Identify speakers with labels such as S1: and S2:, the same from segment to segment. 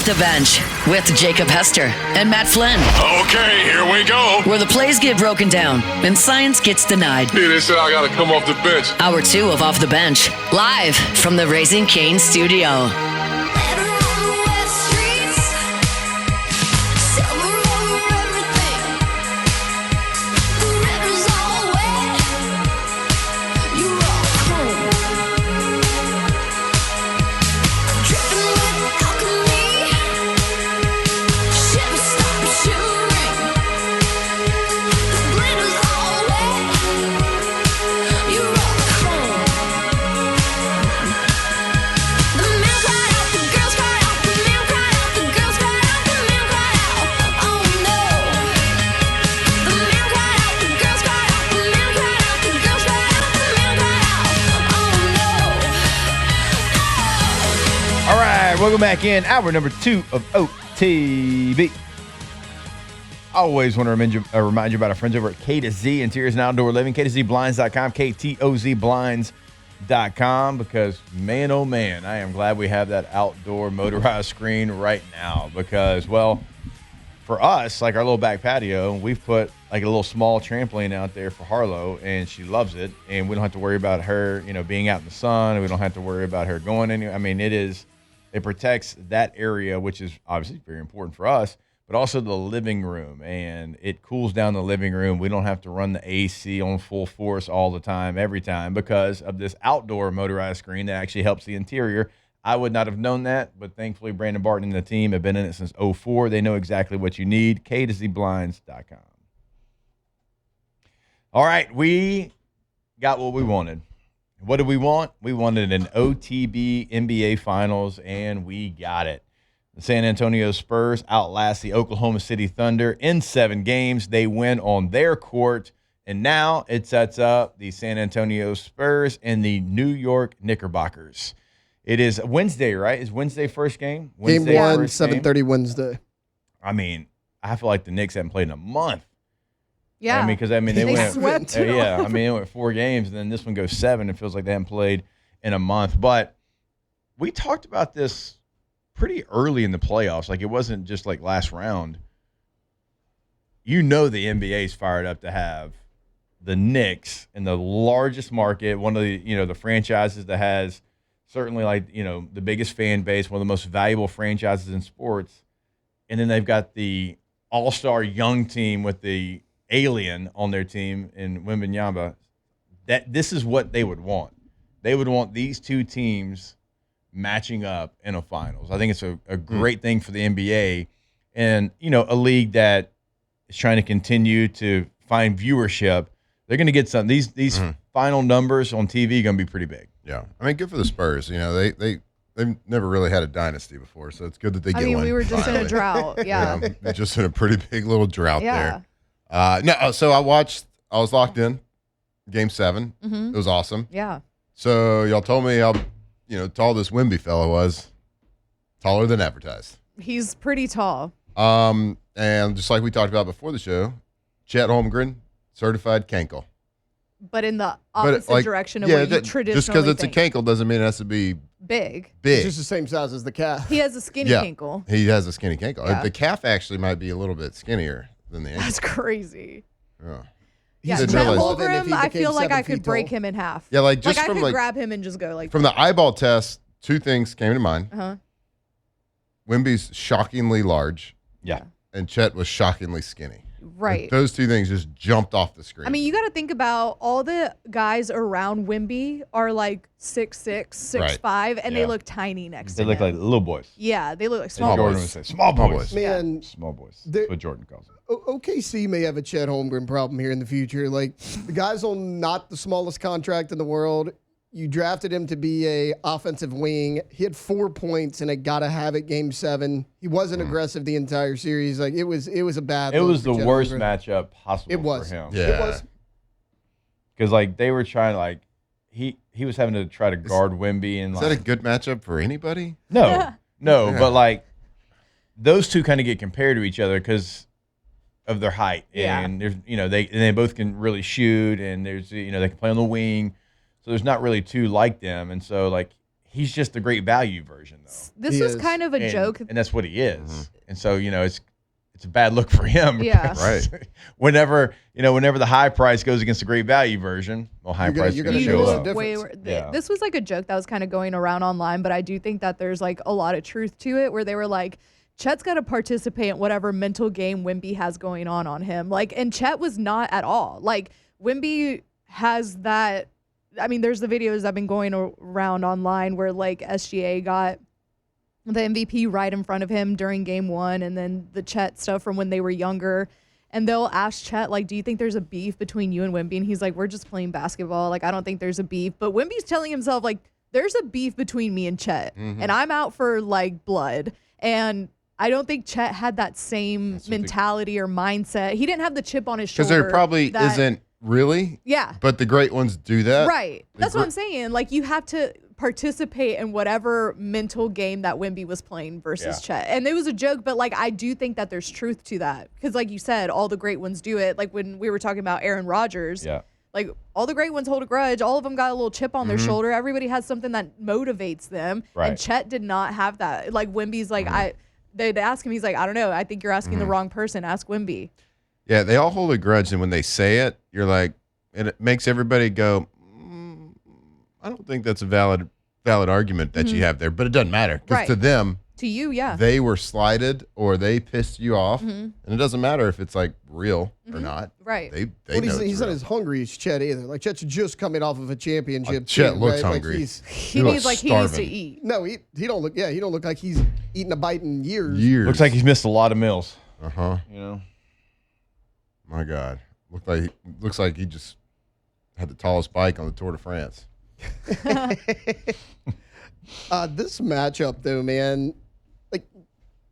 S1: Off the Bench with Jacob Hester and Matt Flynn.
S2: Okay, here we go.
S1: Where the plays get broken down and science gets denied.
S2: Yeah, they said I got to come off the bench.
S1: Hour 2 of Off the Bench, live from the Raising Cane studio.
S3: Welcome back in hour number 2 of OTB. I always want to remind you about our friends over at K to Z Interiors and Outdoor Living, K2ZBlinds.com, KTOZBlinds.com, because man, oh man, I am glad we have that outdoor motorized screen right now because, well, for us, like our little back patio, we've put like a little small trampoline out there for Harlow, and she loves it, and we don't have to worry about her, being out in the sun, and we don't have to worry about her going anywhere. I mean, it protects that area, which is obviously very important for us, but also the living room, and it cools down the living room. We don't have to run the AC on full force all the time, every time, because of this outdoor motorized screen that actually helps the interior. I would not have known that, but thankfully Brandon Barton and the team have been in it since 2004. They know exactly what you need. K2ZBlinds.com. All right, we got what we wanted. What did we want? We wanted an OTB NBA Finals, and we got it. The San Antonio Spurs outlast the Oklahoma City Thunder in 7 games. They win on their court, and now it sets up the San Antonio Spurs and the New York Knickerbockers. It is Wednesday, right? Is Wednesday first game?
S4: Game 1, 7:30 Wednesday.
S3: I mean, I feel like the Knicks haven't played in a month.
S5: Yeah,
S3: I mean, because they went
S5: swept.
S3: Yeah, I mean, it went 4 games, and then this one goes 7. It feels like they haven't played in a month. But we talked about this pretty early in the playoffs. Like, it wasn't just like last round. The NBA's fired up to have the Knicks in the largest market, one of the the franchises that has certainly the biggest fan base, one of the most valuable franchises in sports, and then they've got the all-star young team with the alien on their team in Wembanyama. This is what they would want. They would want these two teams matching up in a finals. I think it's a great thing for the NBA and, a league that is trying to continue to find viewership. They're going to get some. These final numbers on TV are going to be pretty big.
S6: Yeah. I mean, good for the Spurs. They've never really had a dynasty before, so it's good that they get one.
S5: We were just
S6: finally.
S5: in a drought. Yeah.
S6: They're just in a pretty big little drought there. So I was locked in game 7.
S5: Mm-hmm.
S6: It was awesome.
S5: Yeah.
S6: So y'all told me how, tall this Wemby fella was. Taller than advertised.
S5: He's pretty tall.
S6: And just like we talked about before the show, Chet Holmgren, certified cankle.
S5: But in the opposite direction of what you traditionally
S6: just because it's
S5: think.
S6: a cankle doesn't mean it has to be
S5: big.
S4: It's just the same size as the calf.
S5: He has a skinny cankle.
S6: He has a skinny cankle.
S5: Yeah.
S6: The calf actually might be a little bit skinnier than the ankle.
S5: That's crazy.
S6: Yeah.
S5: Yeah,
S6: Didn't
S5: Chet
S6: realize-
S5: Holmgren, I feel like
S4: 7
S5: I could
S4: feet
S5: break
S4: tall.
S5: him in half.
S6: Yeah, like just
S5: I
S6: from
S5: could grab him and just go like
S6: from the eyeball test, 2 things came to mind.
S5: Uh-huh.
S6: Wemby's shockingly large.
S3: Yeah.
S6: And Chet was shockingly skinny.
S5: Right.
S6: Like, those 2 things just jumped off the screen.
S5: I mean, you got to think about all the guys around Wemby are like 6'6", 6'5", and they look tiny next to him.
S3: They look like little boys.
S5: Yeah, they look like small
S3: Jordan
S5: boys.
S3: would say, small boys.
S4: Man,
S3: Small boys. That's what Jordan calls them.
S4: OKC may have a Chet Holmgren problem here in the future. Like, the guy's on not the smallest contract in the world. You drafted him to be a offensive wing. He had 4 points and it got to have it game 7. He wasn't aggressive the entire series. Like it was a bad.
S3: It
S4: look
S3: was
S4: for
S3: the
S4: Chet
S3: worst
S4: Holmgren.
S3: matchup possible
S4: It was.
S3: for him.
S6: Yeah.
S4: It was.
S3: Because they were trying he was having to try to guard Wemby and
S6: is that a good matchup for anybody?
S3: no, but those two kind of get compared to each other because of their height and there's they both can really shoot and there's they can play on the wing. So there's not really two like them. And so, he's just a great value version, though.
S5: This
S4: He
S5: was
S4: is.
S5: kind of a joke.
S3: And that's what he is. And so, it's a bad look for him.
S5: Yeah.
S3: because whenever the high price goes against the great value version, high price is
S4: you're
S3: going to
S4: gonna
S3: show
S4: notice
S3: up.
S4: the difference.
S3: Yeah.
S5: This was like a joke that was kind of going around online, but I do think that there's like a lot of truth to it where they were like, Chet's got to participate in whatever mental game Wemby has going on him. And Chet was not at all. Like, Wemby has that. I mean, there's the videos that have been going around online where, like, SGA got the MVP right in front of him during game 1, and then the Chet stuff from when they were younger. And they'll ask Chet, like, do you think there's a beef between you and Wemby? And he's like, we're just playing basketball. Like, I don't think there's a beef. But Wemby's telling himself, like, there's a beef between me and Chet. And I'm out for, like, blood. And I don't think Chet had that same mentality or mindset. He didn't have the chip on his shoulder.
S6: Because there probably isn't really.
S5: Yeah.
S6: But the great ones do that.
S5: Right. That's what I'm saying. Like, you have to participate in whatever mental game that Wemby was playing versus Chet. And it was a joke, but, like, I do think that there's truth to that. Because, like you said, all the great ones do it. Like, when we were talking about Aaron Rodgers, like, all the great ones hold a grudge. All of them got a little chip on their shoulder. Everybody has something that motivates them.
S3: Right.
S5: And Chet did not have that. Like, Wemby's like, they'd ask him, he's like, I don't know. I think you're asking the wrong person. Ask Wemby.
S6: Yeah, they all hold a grudge, and when they say it, you're like, and it makes everybody go, I don't think that's a valid argument that you have there, but it doesn't matter because to them,
S5: to you,
S6: they were slighted or they pissed you off, and it doesn't matter if it's like real or not.
S5: Right.
S6: They
S4: Well,
S6: know
S4: he's not
S6: real.
S4: as hungry as Chet either. Like, Chet's just coming off of a championship.
S6: Chet
S4: too,
S6: looks
S4: right?
S6: hungry.
S4: Like
S5: he
S6: looks
S5: needs to
S6: starving.
S5: eat.
S4: no, he don't look. Yeah, he don't look like he's eaten a bite in years.
S3: Looks like he's missed a lot of meals.
S6: My God, looks like he just had the tallest bike on the Tour de France.
S4: This matchup, though, man, like,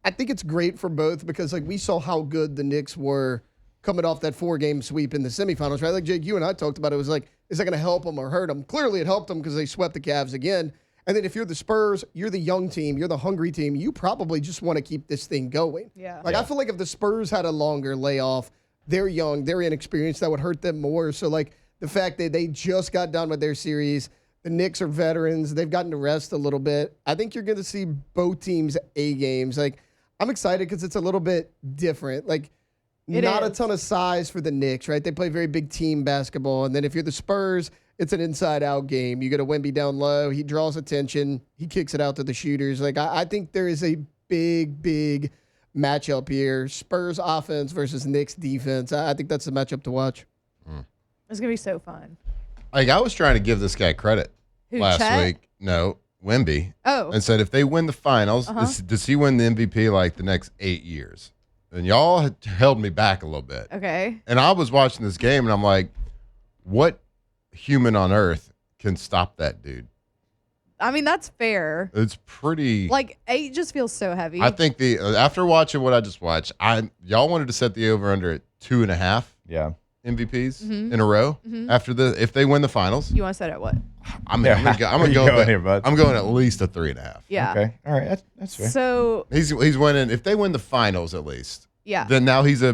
S4: I think it's great for both because, like, we saw how good the Knicks were coming off that 4-game sweep in the semifinals, right? Like, Jake, you and I talked about it. It was like, is that going to help them or hurt them? Clearly, it helped them because they swept the Cavs again. And then if you're the Spurs, you're the young team, you're the hungry team, you probably just want to keep this thing going.
S5: Yeah.
S4: Like, I feel like if the Spurs had a longer layoff, they're young, they're inexperienced, that would hurt them more. So, like, the fact that they just got done with their series, the Knicks are veterans, they've gotten to rest a little bit. I think you're going to see both teams' A games. Like, I'm excited because it's a little bit different. Like, not a ton of size for the Knicks, right? They play very big team basketball. And then if you're the Spurs, it's an inside-out game. You get a Wemby down low. He draws attention. He kicks it out to the shooters. Like, I think there is a big matchup here. Spurs offense versus Knicks defense. I think that's the matchup to watch.
S5: It's going to be so fun.
S6: Like, I was trying to give this guy credit
S5: Who,
S6: last
S5: Chet?
S6: week. No, Wemby.
S5: Oh.
S6: And said if they win the finals, does he win the MVP like the next 8 years? And y'all had held me back a little bit.
S5: Okay.
S6: And I was watching this game, and I'm like, what human on earth can stop that dude?
S5: I mean, that's fair.
S6: It's pretty.
S5: Like, 8 just feels so heavy.
S6: I think after watching what I just watched, y'all wanted to set the over under at 2.5 MVPs in a row after if they win the finals.
S5: You want to set it what?
S6: I'm gonna go.
S3: going here, bud?
S6: I'm going at least a 3.5.
S5: Yeah.
S3: Okay. All right. That's fair.
S5: So,
S6: He's winning. If they win the finals, at least.
S5: yeah.
S6: Then now he's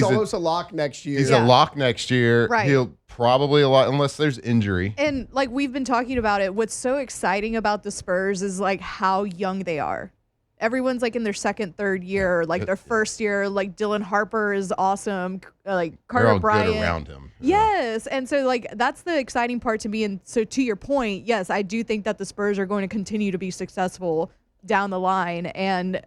S4: almost a lock next year.
S6: He's a lock next year.
S5: Right.
S6: He'll probably a lot unless there's injury.
S5: And, like, we've been talking about it. What's so exciting about the Spurs is, like, how young they are. Everyone's, like, in their second, third year, like, their first year. Like, Dylan Harper is awesome. Like,
S6: They're
S5: Carter
S6: all
S5: Bryant.
S6: good around him.
S5: Yes. And so, like, that's the exciting part to me. And so, to your point, yes, I do think that the Spurs are going to continue to be successful down the line. And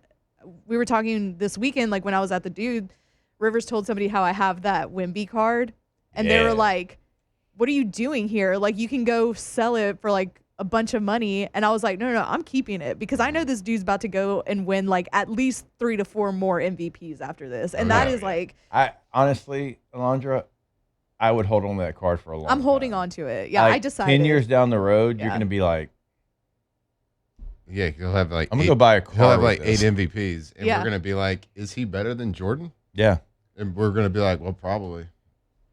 S5: we were talking this weekend, like, when I was at the Dude, Rivers told somebody how I have that Wemby card. And they were like, what are you doing here? Like, you can go sell it for, like, a bunch of money. And I was like, no, I'm keeping it because I know this dude's about to go and win, like, at least 3 to 4 more MVPs after this. And that is, like,
S3: I honestly, Alondra, I would hold on to that card for a long time.
S5: I'm holding on to it. Yeah,
S3: Like,
S5: I decided.
S3: 10 years down the road, you're
S5: Yeah.
S3: going to be like,
S6: Yeah, he'll have like
S3: I'm going to go buy a car.
S6: He'll have
S3: with
S6: like
S3: this.
S6: 8 MVPs, and
S5: Yeah.
S6: we're gonna be like, is he better than Jordan?
S3: Yeah.
S6: And we're gonna be like, well, probably.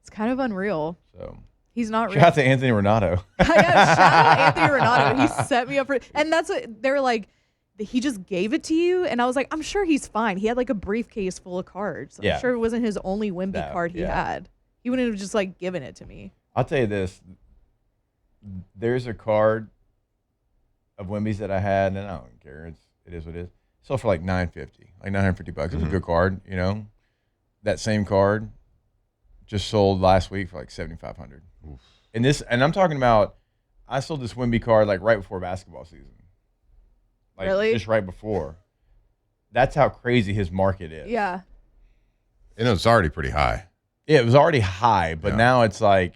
S5: It's kind of unreal.
S3: So
S5: He's not real.
S3: shout out to Anthony Renato.
S5: I know, shout out Anthony Renato. He set me up for, and that's what they were like. He just gave it to you, and I was like, I'm sure he's fine. He had like a briefcase full of cards.
S3: Yeah.
S5: I'm sure it wasn't his only Wemby
S3: No,
S5: card he
S3: yeah.
S5: had. He wouldn't have just like given it to me.
S3: I'll tell you this. There's a card of Wemby's that I had, and I don't care. It is what it is. Sold for like $950, like $950. It was a good card, you know. That same card just sold last week for like $7,500. And I'm talking about, I sold this Wemby card like right before basketball season. Like
S5: Really?
S3: just right before. That's how crazy his market is.
S5: Yeah.
S6: And it was already pretty high.
S3: Yeah, it was already high, but now it's like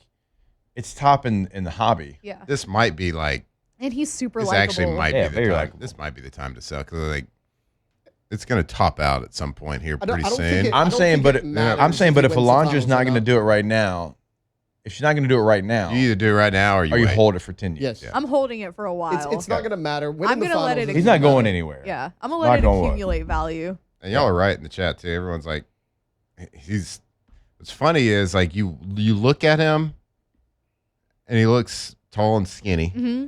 S3: it's top in the hobby.
S5: Yeah.
S6: This might be like
S5: And he's super
S6: this
S5: likable.
S6: actually might
S3: Yeah,
S6: be the
S3: very
S6: time.
S3: likable.
S6: This might be the time to sell because like it's going to top out at some point here
S4: I don't
S6: pretty
S4: think
S6: soon.
S4: it-
S3: I'm
S4: don't
S3: saying,
S4: think
S3: but
S4: it matters
S3: I'm saying,
S4: if
S3: but
S4: he
S3: if
S4: wins the
S3: Alondra's
S4: finals
S3: not
S4: or
S3: going to
S4: not.
S3: do it right now, if she's not going to do it right now,
S6: You either do it right now or you
S3: or you
S6: wait.
S3: hold it for 10 years.
S4: Yes.
S5: I'm holding it for a while.
S4: It's not going to matter.
S5: I'm going to let it
S3: He's not going anywhere.
S5: Yeah. I'm going
S3: Not
S5: to let it
S3: going what?
S5: accumulate value.
S6: And y'all are right in the chat too. Everyone's like, what's funny is like you look at him, and he looks tall and skinny.
S5: Mm-hmm.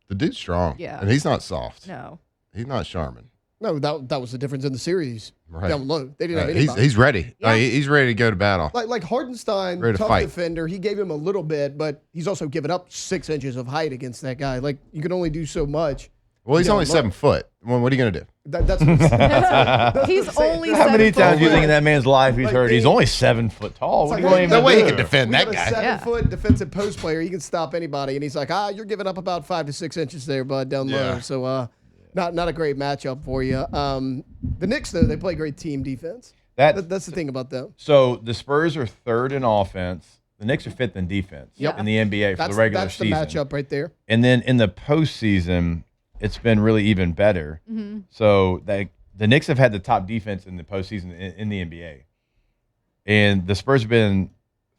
S6: The dude's strong.
S5: Yeah.
S6: And he's not soft.
S5: No.
S6: He's not Charmin.
S4: No, that was the difference in the series.
S6: Right.
S4: Down low, they didn't have
S6: He's
S4: anybody.
S6: he's ready.
S5: Yeah.
S6: Like, he's ready to go to battle.
S4: Like Hardenstein,
S6: Ready to
S4: tough
S6: fight.
S4: defender. He gave him a little bit, but he's also given up 6 inches of height against that guy. Like you can only do so much.
S6: Well, he's
S4: down
S6: only
S4: low.
S6: 7 foot. Well, what are you gonna do?
S4: That's what I'm
S5: He's
S4: saying.
S5: only
S3: How many
S5: 7
S3: times do you
S5: foot.
S3: think in that man's life he's
S4: Like,
S3: heard he's
S4: he-
S3: only 7 foot tall? What
S4: It's
S3: do you
S4: like,
S3: want him
S6: No
S3: to
S6: way he
S3: do?
S6: can defend
S4: We
S6: that
S4: got a
S6: guy.
S4: 7-foot defensive post player. He can stop anybody, and he's like, you're giving up about 5 to 6 inches there, bud, down low.
S6: Yeah.
S4: So, not a great matchup for you. The Knicks, though, they play great team defense. That's the thing about them.
S3: So the Spurs are third in offense. The Knicks are fifth in defense
S4: Yep.
S3: in the NBA for
S4: That's
S3: the regular
S4: that's
S3: season.
S4: the matchup right there.
S3: And then in the postseason, it's been really even better.
S5: Mm-hmm.
S3: So the Knicks have had the top defense in the postseason in the NBA. And the Spurs have been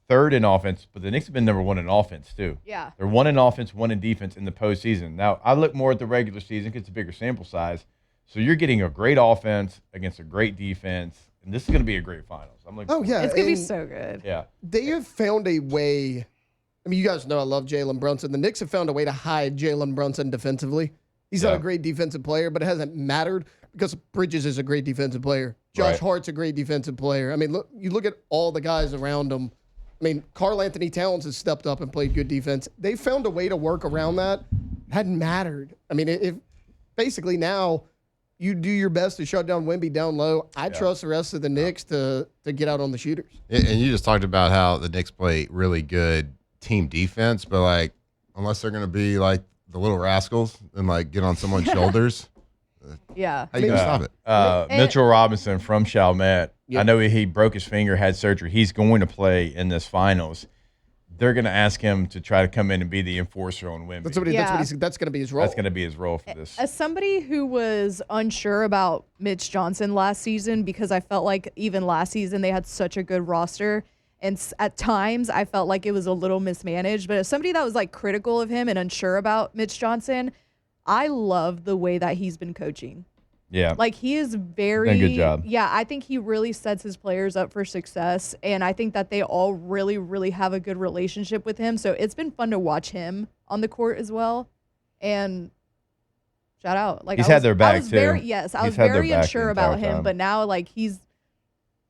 S3: third in offense, but the Knicks have been number one in offense too.
S5: Yeah.
S3: They're one in offense, one in defense in the postseason. Now, I look more at the regular season because it's a bigger sample size. So you're getting a great offense against a great defense, and this is going to be a great finals. I'm like,
S4: Oh, yeah.
S5: It's going to be
S4: and
S5: so good.
S3: yeah.
S4: They have found a way. I mean, you guys know I love Jalen Brunson. The Knicks have found a way to hide Jalen Brunson defensively. He's not
S3: Yeah.
S4: a great defensive player, but it hasn't mattered because Bridges is a great defensive player. Josh
S3: Right.
S4: Hart's a great defensive player. I mean, you look at all the guys around him. I mean, Karl Anthony Towns has stepped up and played good defense. They found a way to work around that. Hadn't mattered. I mean, if basically now you do your best to shut down Wemby down low. I trust the rest of the Knicks to get out on the shooters.
S6: And you just talked about how the Knicks play really good team defense, but like unless they're gonna be like the little rascals and like get on someone's shoulders,
S5: Yeah.
S6: how you gonna stop it?
S5: And-
S3: Mitchell Robinson from Chalmette.
S4: Yep.
S3: I know he broke his finger, had surgery. He's going to play in this finals. They're going to ask him to try to come in and be the enforcer on Wemby.
S4: That's going to be his role.
S3: That's going to be his role for this.
S5: As somebody who was unsure about Mitch Johnson last season, because I felt like even last season they had such a good roster, and at times I felt like it was a little mismanaged. But as somebody that was like critical of him and unsure about Mitch Johnson, I love the way that he's been coaching.
S3: Yeah.
S5: Like he is very
S3: Done a good job.
S5: Yeah, I think he really sets his players up for success, and I think that they all really, really have a good relationship with him. So it's been fun to watch him on the court as well. And shout out, like
S3: He's
S5: I
S3: had
S5: was-
S3: their back,
S5: I was
S3: too.
S5: Very, yes, I
S3: He's
S5: was
S3: had their
S5: very
S3: back the
S5: unsure
S3: entire
S5: about him,
S3: time.
S5: but now like he's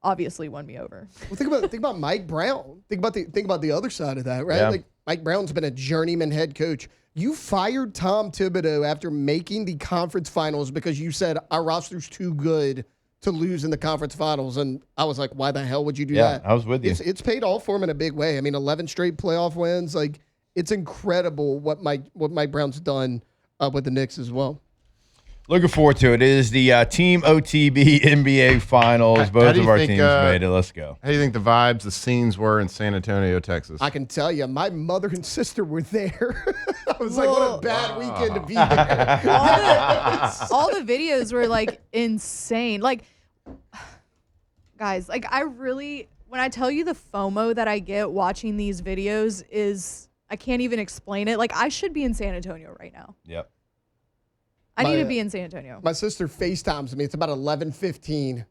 S5: obviously won me over.
S4: Well, think about Mike Brown. Think about the other side of that, right?
S3: Yeah.
S4: Like Mike Brown's been a journeyman head coach. You fired Tom Thibodeau after making the conference finals because you said our roster's too good to lose in the conference finals, and I was like, why the hell would you do
S3: Yeah,
S4: that?
S3: I was with you.
S4: It's paid off for him in a big way. I mean, 11 straight playoff wins. Like it's incredible what Mike Brown's done with the Knicks as well.
S3: Looking forward to it. It is the Team OTB NBA Finals.
S6: How
S3: Both
S6: do
S3: of
S6: you
S3: our
S6: think,
S3: teams made it. Let's go.
S6: How do you think the vibes, the scenes were in San Antonio, Texas?
S4: I can tell you, my mother and sister were there. I was like, what a bad weekend to be there.
S5: All the videos were like insane. Like, guys, like I really, when I tell you the FOMO that I get watching these videos is, I can't even explain it. Like I should be in San Antonio right now.
S3: Yep.
S5: I need
S4: My-
S5: to be in San Antonio.
S4: My sister FaceTimes me. It's about 11:15,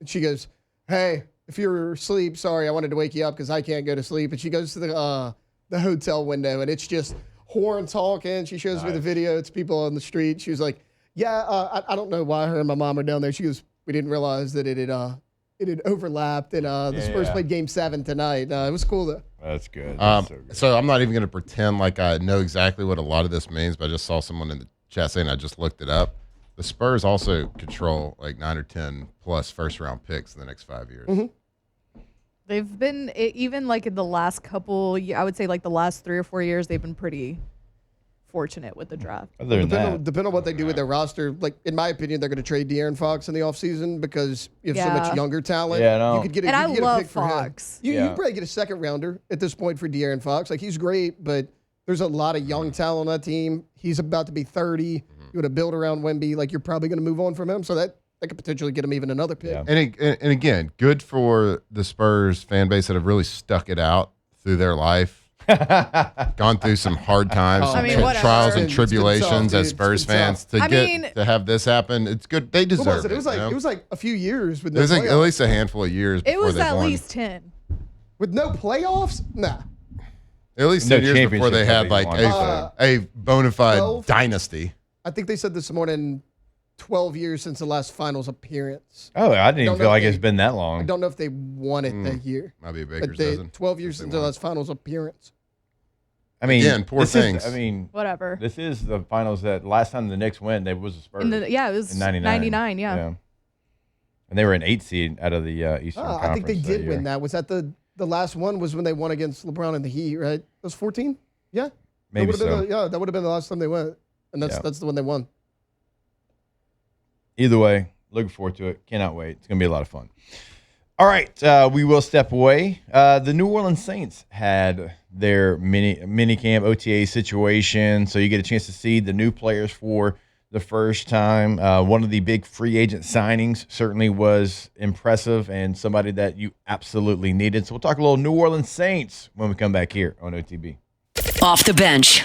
S4: and she goes, "Hey, if you're asleep, sorry, I wanted to wake you up because I can't go to sleep." And she goes to the hotel window, and it's just horns honking. She shows me the video. It's people on the street. She was like, "Yeah, I don't know why her and my mom are down there." She goes, "We didn't realize that it had overlapped, and the Spurs
S3: yeah.
S4: played Game 7 tonight. It was cool though."
S3: That's good. That's so good.
S6: So I'm not even going to pretend like I know exactly what a lot of this means, but I just saw someone in the Chastain, I just looked it up. The Spurs also control like 9 or 10 plus first-round picks in the next 5 years.
S4: Mm-hmm.
S5: They've been, even like in the last couple, I would say like the last 3 or 4 years, they've been pretty fortunate with the draft.
S3: Other than that,
S4: Depending on what they do with their roster, like in my opinion, they're going to trade De'Aaron Fox in the offseason because you have so much younger talent.
S3: Yeah, I know.
S4: You could get a,
S5: And
S4: you
S5: I
S4: could get a
S5: love
S4: pick for him.
S5: Fox.
S4: You probably get a second rounder at this point for De'Aaron Fox. Like he's great, but there's a lot of young talent on that team. He's about to be 30. You want to build around Wemby. Like you're probably going to move on from him. So that could potentially get him even another pick.
S3: Yeah.
S6: And again, good for the Spurs fan base that have really stuck it out through their life. Gone through some hard times,
S5: I mean,
S6: trials and
S4: It's been
S6: tribulations
S4: tough,
S6: as
S4: dude.
S6: Spurs
S4: It's been
S6: fans
S4: tough.
S6: to have this happen. It's good. They
S4: What
S6: deserve
S4: was it?
S6: it.
S4: It was like a few years with
S6: It
S4: no
S6: was like at
S4: playoffs.
S6: least a handful of years.
S5: It
S6: before
S5: was
S6: they
S5: at
S6: won.
S5: least 10.
S4: With no playoffs? Nah.
S6: At least
S3: No
S6: 10 years before they had
S3: championship
S6: like
S3: that
S6: a bona fide
S4: 12?
S6: dynasty.
S4: I think they said this morning 12 years since the last finals appearance.
S3: oh, I didn't even
S4: Don't
S3: feel
S4: know
S3: like
S4: if
S3: it's
S4: they-
S3: been that
S4: I
S3: long.
S4: don't know if they won it that year.
S6: Might be a
S4: But
S6: baker's
S4: they,
S6: dozen.
S4: 12 years
S6: If they
S4: since the
S6: won.
S4: last finals appearance.
S3: I mean,
S6: Again, poor
S3: this
S6: things.
S3: Is, I mean,
S5: Whatever.
S3: this is the finals that last time the Knicks went, they was the Spurs.
S5: It was
S3: in 99.
S5: 99, yeah.
S3: And they were an 8 seed out of the Eastern Conference.
S4: I think they did
S3: year.
S4: win that. Was that the last one was when they won against LeBron and the Heat, right? That was 14? Yeah.
S3: Maybe
S4: that
S3: so.
S4: that would have been the last time they went. And that's the one they won.
S3: Either way, looking forward to it. Cannot wait. It's going to be a lot of fun. All right, we will step away. The New Orleans Saints had their mini camp OTA situation, so you get a chance to see the new players for the first time. One of the big free agent signings certainly was impressive and somebody that you absolutely needed. So we'll talk a little New Orleans Saints when we come back here on OTB.
S1: Off the bench.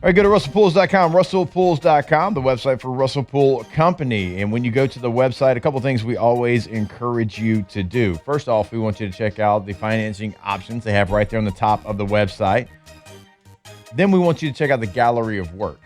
S3: All right, go to RussellPools.com, RussellPools.com, the website for Russell Pool Company. And when you go to the website, a couple things we always encourage you to do. First off, we want you to check out the financing options they have right there on the top of the website. Then we want you to check out the gallery of work.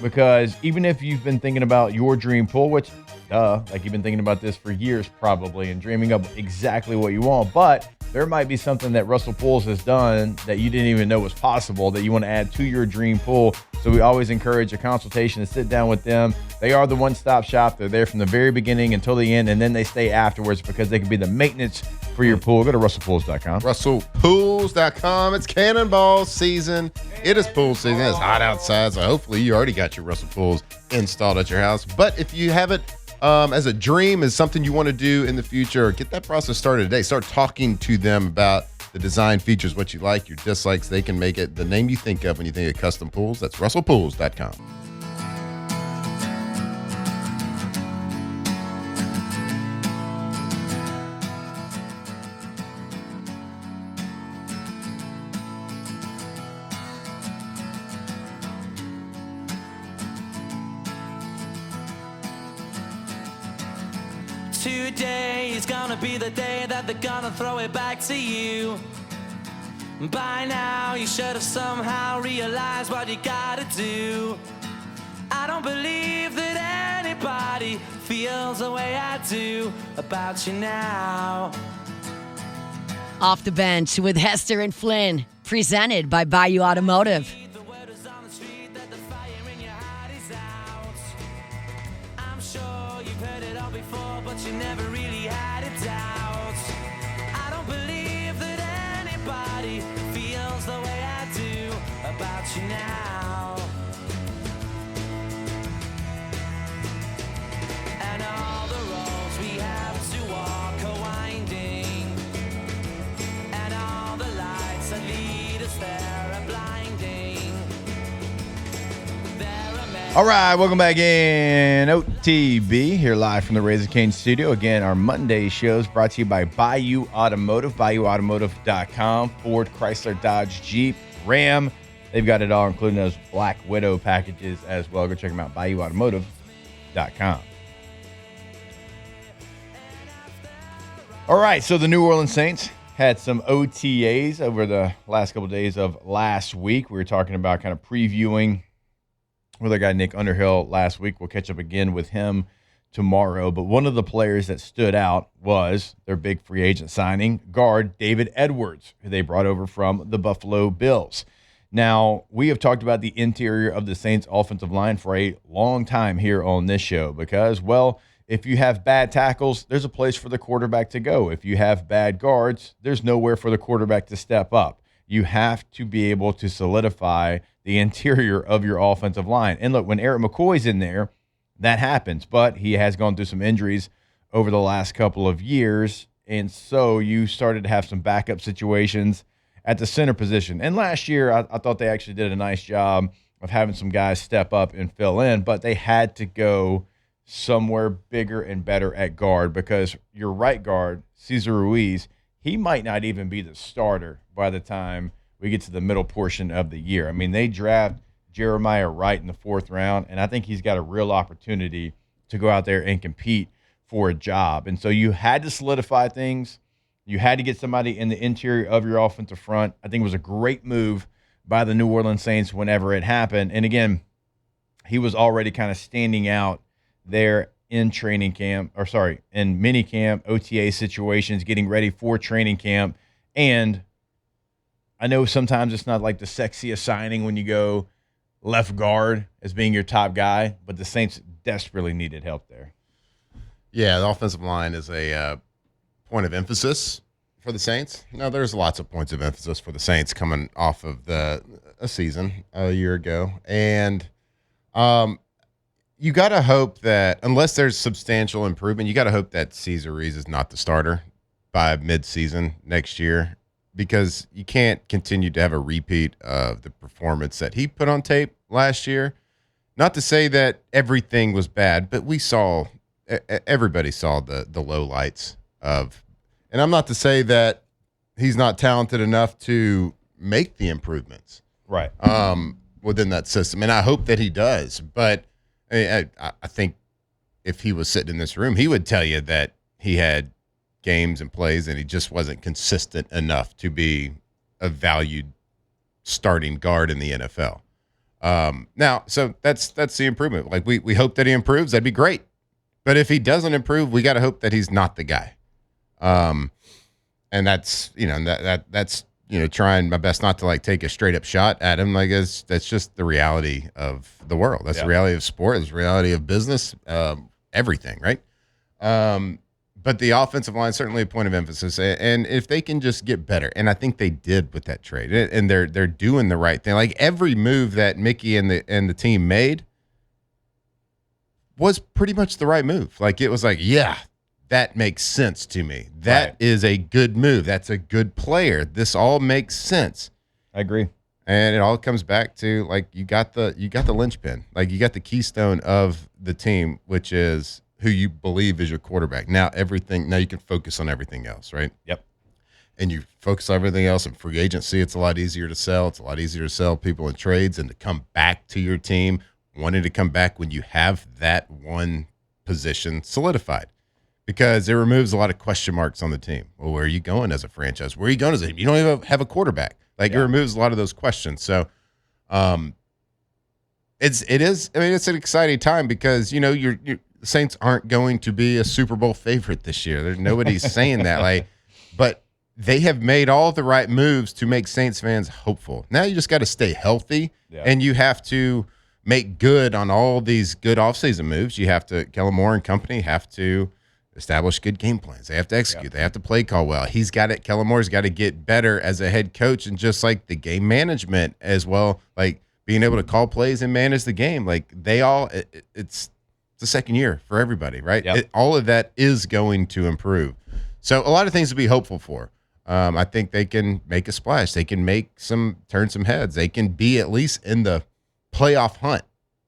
S3: Because even if you've been thinking about your dream pool, which, like you've been thinking about this for years probably and dreaming up exactly what you want, but there might be something that Russell Pools has done that you didn't even know was possible that you want to add to your dream pool. So we always encourage a consultation to sit down with them. They are the one-stop shop. They're there from the very beginning until the end, and then they stay afterwards because they can be the maintenance for your pool. Go to RussellPools.com.
S6: RussellPools.com. It's cannonball season. It is pool season. It's hot outside, so hopefully you already got your Russell Pools installed at your house. But if you haven't, as a dream, as something you want to do in the future, get that process started today. Start talking to them about the design features, what you like, your dislikes. They can make it the name you think of when you think of custom pools. That's RussellPools.com.
S7: Today is gonna be the day that they're gonna throw it back to you. By now you should have somehow realized what you gotta do. I don't believe that anybody feels the way I do about you now.
S1: Off the bench with Hester and Flynn, presented by Bayou Automotive.
S7: The word is on the street that the fire in your heart is out. I'm sure you've heard it all before, but you never really had a doubt. I don't believe that anybody feels the way I do about you now. And all the roads we have to walk are winding, and all the lights that lead us there are blinding.
S3: All right, welcome back in OTB, here live from the Raising Cane studio. Again, our Monday shows brought to you by Bayou Automotive, BayouAutomotive.com, Ford, Chrysler, Dodge, Jeep, Ram. They've got it all, including those Black Widow packages as well. Go check them out, BayouAutomotive.com. All right, so the New Orleans Saints had some OTAs over the last couple of days of last week. We were talking about kind of previewing with our guy Nick Underhill last week. We'll catch up again with him tomorrow. But one of the players that stood out was their big free agent signing, guard David Edwards, who they brought over from the Buffalo Bills. Now, we have talked about the interior of the Saints offensive line for a long time here on this show because, well, if you have bad tackles, there's a place for the quarterback to go. If you have bad guards, there's nowhere for the quarterback to step up. You have to be able to solidify the interior of your offensive line. And look, when Eric McCoy's in there, that happens. But he has gone through some injuries over the last couple of years. And so you started to have some backup situations at the center position. And last year, I thought they actually did a nice job of having some guys step up and fill in, but they had to go somewhere bigger and better at guard because your right guard, Cesar Ruiz, he might not even be the starter by the time we get to the middle portion of the year. I mean, they draft Jeremiah Wright in the 4th round, and I think he's got a real opportunity to go out there and compete for a job. And so you had to solidify things. You had to get somebody in the interior of your offensive front. I think it was a great move by the New Orleans Saints whenever it happened. And again, he was already kind of standing out there in training camp, in mini camp, OTA situations, getting ready for training camp. And I know sometimes it's not like the sexiest signing when you go left guard as being your top guy, but the Saints desperately needed help there.
S6: Yeah, the offensive line is a point of emphasis for the Saints. Now, there's lots of points of emphasis for the Saints coming off of a season a year ago. And you got to hope that, unless there's substantial improvement, you got to hope that Cesar Ruiz is not the starter by midseason next year because you can't continue to have a repeat of the performance that he put on tape last year. Not to say that everything was bad, but everybody saw the lowlights of, and I'm not to say that he's not talented enough to make the improvements
S3: right
S6: within that system, and I hope that he does. But I think if he was sitting in this room, he would tell you that he had games and plays, and he just wasn't consistent enough to be a valued starting guard in the NFL. Now, so that's the improvement. Like we hope that he improves. That'd be great. But if he doesn't improve, we got to hope that he's not the guy. And that's, that's trying my best not to like take a straight up shot at him. Like that's just the reality of the world. That's the reality of sport. It's the reality of business, everything. Right. But the offensive line is certainly a point of emphasis. And if they can just get better, and I think they did with that trade, and they're doing the right thing. Like every move that Mickey and the team made was pretty much the right move. Like it was like, yeah, that makes sense to me. That is a good move. That's a good player. This all makes sense.
S3: I agree.
S6: And it all comes back to like you got the linchpin. Like you got the keystone of the team, which is who you believe is your quarterback. Now you can focus on everything else, right?
S3: Yep.
S6: And you focus on everything else in free agency. It's a lot easier to sell. It's a lot easier to sell people in trades and to come back to your team, wanting to come back when you have that one position solidified, because it removes a lot of question marks on the team. Well, where are you going as a franchise? Where are you going as a team? You don't even have a quarterback. Like it removes a lot of those questions. So, it's an exciting time because the Saints aren't going to be a Super Bowl favorite this year. Nobody's saying that. But they have made all the right moves to make Saints fans hopeful. Now you just got to stay healthy, and you have to make good on all these good offseason moves. You have to, Kellen Moore and company have to establish good game plans. They have to execute. They have to play call well. Kellen Moore's got to get better as a head coach, and just like the game management as well, like being able to call plays and manage the game. Like it's the second year for everybody, right?
S3: Yep.
S6: All of that is going to improve. So a lot of things to be hopeful for. I think they can make a splash. They can turn some heads. They can be at least in the playoff hunt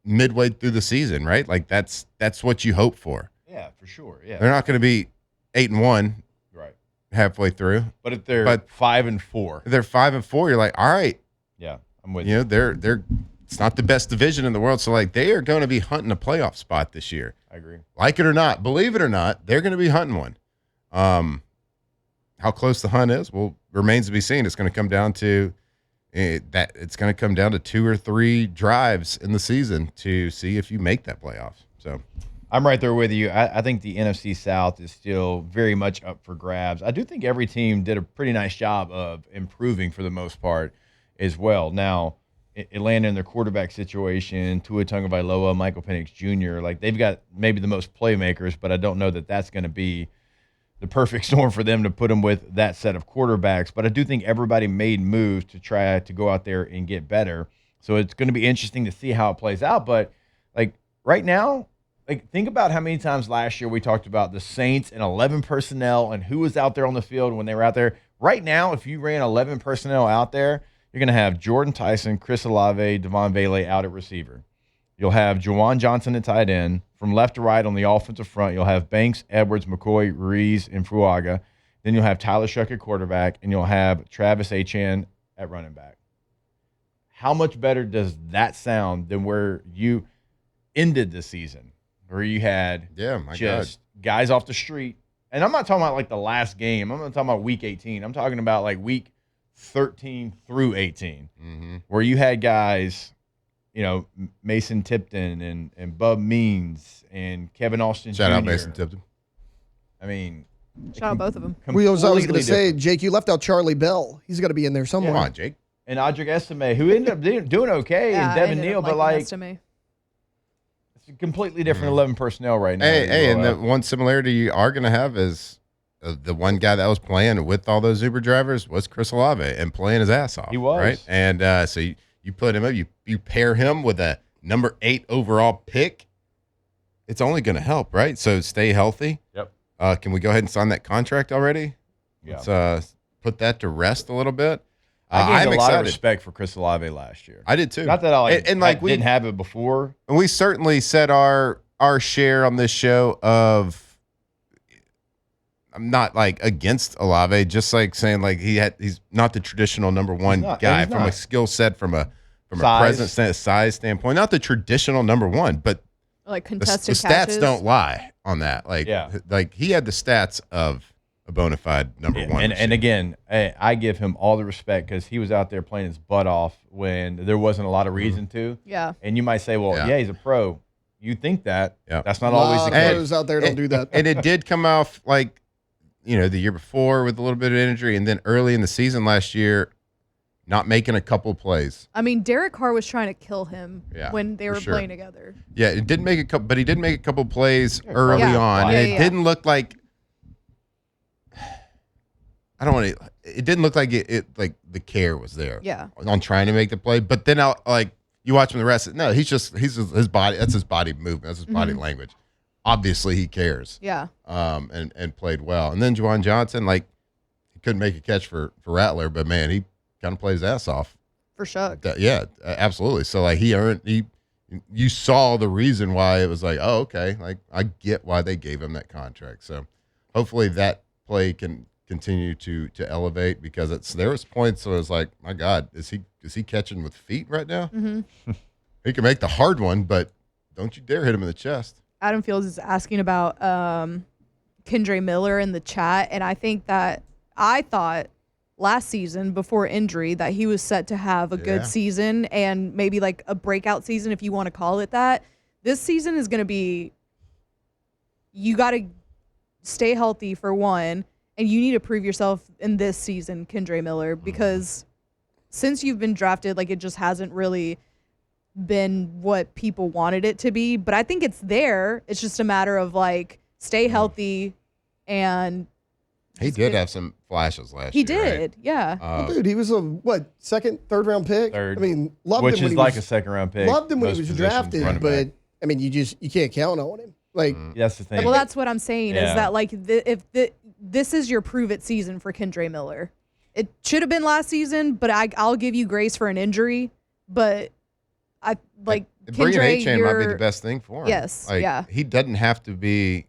S6: midway through the season, right? Like that's what you hope for.
S3: Yeah, for sure. Yeah.
S6: They're not going to be 8-1
S3: right
S6: halfway through.
S3: But if they're 5-4.
S6: If they're 5-4, you're like, all right.
S3: Yeah, I'm with you.
S6: They're it's not the best division in the world, so like they are going to be hunting a playoff spot this year.
S3: I agree.
S6: Like it or not, believe it or not, they're going to be hunting one. How close the hunt is, remains to be seen. It's going to come down to that. It's going to come down to 2 or 3 drives in the season to see if you make that playoffs. So
S3: I'm right there with you. I think the NFC South is still very much up for grabs. I do think every team did a pretty nice job of improving for the most part as well. Now, Atlanta in their quarterback situation, Tua Tagovailoa, Michael Penix Jr., like they've got maybe the most playmakers, but I don't know that that's going to be the perfect storm for them to put them with that set of quarterbacks. But I do think everybody made moves to try to go out there and get better. So it's going to be interesting to see how it plays out. But like right now, like think about how many times last year we talked about the Saints and 11 personnel and who was out there on the field when they were out there. Right now, if you ran 11 personnel out there, you're going to have Jordan Tyson, Chris Olave, Devon Vele out at receiver. You'll have Juwan Johnson at tight end. From left to right on the offensive front, you'll have Banks, Edwards, McCoy, Ruiz, and Fuaga. Then you'll have Tyler Shuck at quarterback, and you'll have Travis Etienne at running back. How much better does that sound than where you ended the season, where you had guys off the street? And I'm not talking about like the last game. I'm not talking about week 18. I'm talking about like week 13 through 18, where you had guys – Mason Tipton and Bub Means and Kevin Austin
S6: Shout
S3: Jr.
S6: out Mason Tipton.
S3: I mean,
S5: shout out both of them.
S4: I was going to say, Jake, you left out Charlie Bell. He's got to be in there somewhere.
S6: Come on, Jake.
S3: And Audric Estime, who ended up doing okay, and Devin Neal, but like it's a completely different 11 personnel right now.
S6: Hey, and the one similarity you are going to have is the one guy that was playing with all those Uber drivers was Chris Olave and playing his ass off.
S3: He was.
S6: Right? And so you put him up, you pair him with a number 8 overall pick, it's only going to help, right? So stay healthy.
S3: Yep.
S6: Can we go ahead and sign that contract already?
S3: Yeah.
S6: Let's put that to rest a little bit.
S3: I
S6: I'm
S3: gained a lot of
S6: excited.
S3: respect for Chris Olave last year.
S6: I did too.
S3: Not that I
S6: we
S3: didn't have it before.
S6: And we certainly said our share on this show of, I'm not like against Olave, just like saying like he's not the traditional number one guy from a skill set, from a presence size standpoint, not the traditional number one, but
S5: like contested
S6: the
S5: catches.
S6: stats don't lie on that. Like he had the stats of a bona fide number one.
S3: And again, I give him all the respect because he was out there playing his butt off when there wasn't a lot of reason to.
S5: Yeah.
S3: And you might say, well, he's a pro. You think that.
S6: Yeah.
S3: That's not always the case.
S4: Pros out there don't do that.
S6: And it did come off like, the year before with a little bit of injury, and then early in the season last year, not making a couple plays.
S5: I mean, Derek Carr was trying to kill him when they were playing together.
S6: Yeah, it didn't make a couple, but he did make a couple plays early on, and it didn't look like. I don't want to. It didn't look like it like the care was there.
S5: Yeah.
S6: On trying to make the play, but then you watch him the rest. No, he's his body. That's his body movement. That's his body language. Obviously, he cares.
S5: Yeah.
S6: And played well. And then Juwan Johnson, he couldn't make a catch for Rattler, but man, he kind of played his ass off.
S5: For sure.
S6: Yeah, absolutely. So you saw the reason why it was like, oh, okay, I get why they gave him that contract. So hopefully that play can continue to elevate, because there was points where it was like, my God, is he catching with feet right now?
S5: Mm-hmm.
S6: He can make the hard one, but don't you dare hit him in the chest.
S5: Adam Fields is asking about Kendre Miller in the chat, and I think that I thought last season before injury that he was set to have a good season and maybe like a breakout season, if you want to call it that. This season is going to be, you got to stay healthy for one, and you need to prove yourself in this season, Kendre Miller, because since you've been drafted, it just hasn't really been what people wanted it to be. But I think it's there. It's just a matter of stay healthy, and
S6: he did have some flashes last year.
S5: He did,
S6: right?
S5: yeah.
S4: Dude, he was a second, third round pick.
S3: Third.
S4: I mean, loved
S3: Which
S4: him when
S3: is
S4: he
S3: like
S4: was,
S3: a second round pick.
S4: Loved him when he was drafted,
S3: running
S4: but
S3: back.
S4: I mean, you can't count on him.
S3: That's the thing.
S5: Well, that's what I'm saying is
S3: Yeah.
S5: that this is your prove it season for Kendre Miller. It should have been last season, but I'll give you grace for an injury. But
S6: bringing
S5: Kendre,
S6: A-Chain might be the best thing for him.
S5: Yes, yeah.
S6: He doesn't have to be.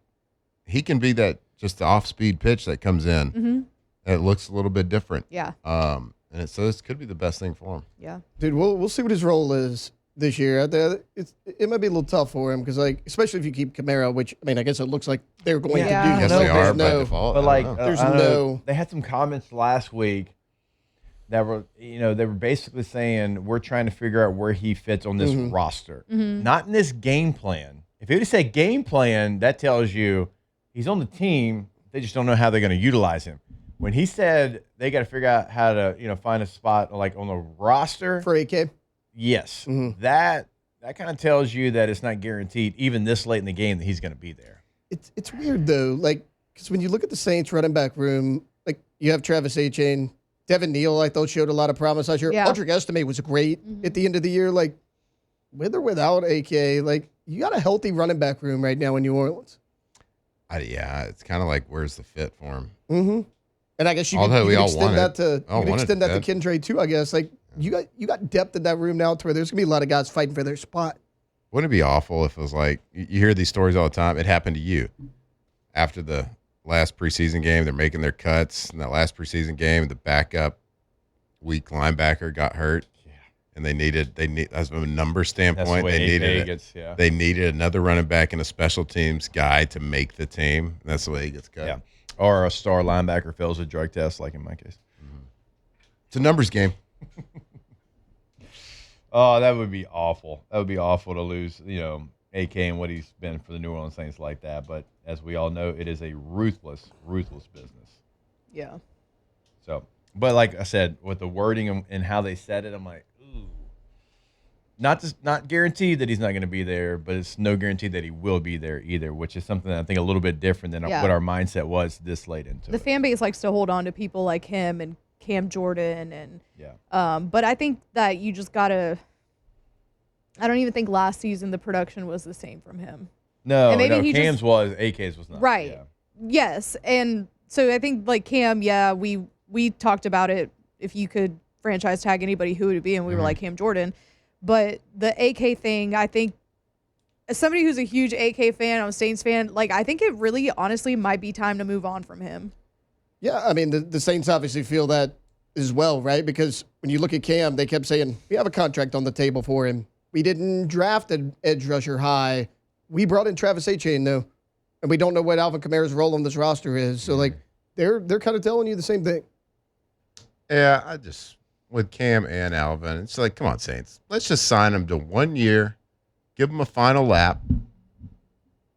S6: He can be that just the off-speed pitch that comes in.
S5: Mm-hmm.
S6: And it looks a little bit different.
S5: Yeah.
S6: So this could be the best thing for him.
S5: Yeah.
S4: Dude, we'll see what his role is this year. It might be a little tough for him because, especially if you keep Kamara, which, I mean, I guess it looks like they're going to do.
S5: Yeah.
S6: Yes,
S3: No,
S6: they are
S3: there's
S6: by
S4: no-
S6: default.
S3: But
S6: I don't know.
S4: There's
S3: I know
S4: no-
S3: they had some comments last week that were, they were basically saying we're trying to figure out where he fits on this roster, not in this game plan. If you say game plan, that tells you he's on the team. They just don't know how they're going to utilize him. when he said they got to figure out how to, find a spot like on the roster
S4: For AK?
S3: yes,
S4: Mhm.
S3: that kind of tells you that it's not guaranteed even this late in the game that he's going to be there.
S4: It's weird, though, like, because when you look at the Saints running back room, like, you have Travis Etienne, Devin Neal, I thought showed a lot of promise last year.
S5: Yeah.
S4: Audric Estime was great at the end of the year. Like, with or without AK, like, you got a healthy running back room right now in New Orleans.
S6: Yeah, it's kind of like where's the fit for him?
S4: Mm-hmm. And I guess you
S6: Although
S4: could
S6: we all
S4: extend
S6: want
S4: that
S6: it.
S4: to Kendra too. I guess like you got depth in that room now to where there's gonna be a lot of guys fighting for their spot.
S6: Wouldn't it be awful if it was like you hear these stories all the time? It happened to you after the last preseason game. They're making their cuts. In that last preseason game, the backup weak linebacker got hurt. And they needed as from a number standpoint, they needed another running back and a special teams guy to make the team. That's the way he gets cut.
S3: Yeah. Or a star linebacker fails a drug test, like in my case.
S6: It's a numbers game.
S3: Oh, that would be awful. That would be awful to lose, AK and what he's been for the New Orleans Saints like that. But as we all know, it is a ruthless, ruthless business.
S5: Yeah.
S3: So, but like I said, with the wording and how they said it, I'm like, ooh. Not guaranteed that he's not going to be there, but it's no guarantee that he will be there either, which is something that I think a little bit different than what our mindset was this late into
S5: the
S3: it.
S5: fan base likes to hold on to people like him and Cam Jordan and but I think that you just gotta. I don't even think last season the production was the same from him.
S3: No,
S5: And maybe
S3: Cam's was, AK's was not.
S5: Right.
S3: Yeah.
S5: Yes, and so I think like Cam, we talked about it. If you could franchise tag anybody, who would it be? And we were like Cam Jordan. But the AK thing, I think, as somebody who's a huge AK fan, I'm a Saints fan, like I think it really, honestly, might be time to move on from him.
S4: Yeah, I mean the Saints obviously feel that as well, right? Because when you look at Cam, they kept saying we have a contract on the table for him. We didn't draft an edge rusher high. We brought in Travis Etienne though, and we don't know what Alvin Kamara's role on this roster is. So like they're kind of telling you the same thing.
S6: Yeah, with Cam and Alvin, it's like, come on, Saints. Let's just sign them to 1 year, give them a final lap.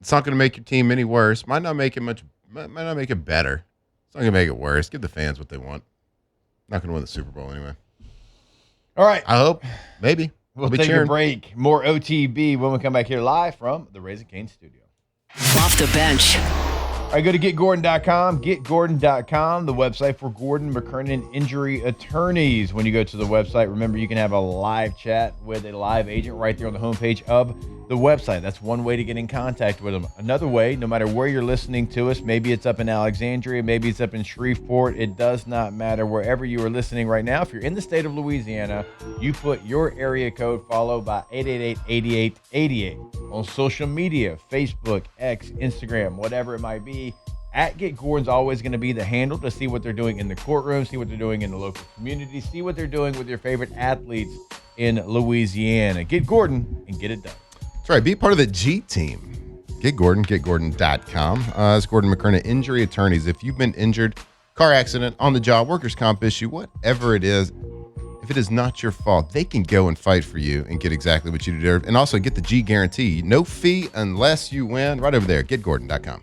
S6: It's not going to make your team any worse. Might not make it better. It's not going to make it worse. Give the fans what they want. Not going to win the Super Bowl anyway.
S3: All right.
S6: I hope. Maybe.
S3: We'll take a break. More OTB when we come back here live from the Raising Cane studio.
S1: Off the bench.
S3: All right, go to getgordon.com, getgordon.com, the website for Gordon McKernan Injury Attorneys. When you go to the website, remember you can have a live chat with a live agent right there on the homepage of the website. That's one way to get in contact with them. Another way, no matter where you're listening to us, maybe it's up in Alexandria, maybe it's up in Shreveport, it does not matter. Wherever you are listening right now, if you're in the state of Louisiana, you put your area code followed by 888-8888 on social media, Facebook, X, Instagram, whatever it might be. At Get Gordon's always going to be the handle to see what they're doing in the courtroom, see what they're doing in the local community, see what they're doing with your favorite athletes in Louisiana. Get Gordon and get it done.
S6: That's right. Be part of the G team. Get Gordon, getgordon.com. It's Gordon McKernan Injury Attorneys. If you've been injured, car accident, on the job, workers' comp issue, whatever it is, if it is not your fault, they can go and fight for you and get exactly what you deserve. And also get the G guarantee. No fee unless you win. Right over there, getgordon.com.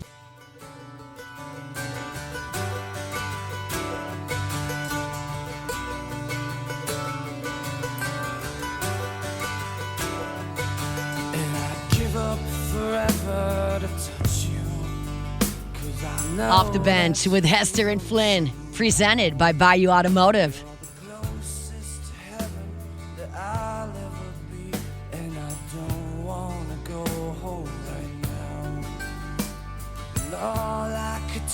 S1: Off the bench with Hester and Flynn, presented by Bayou Automotive.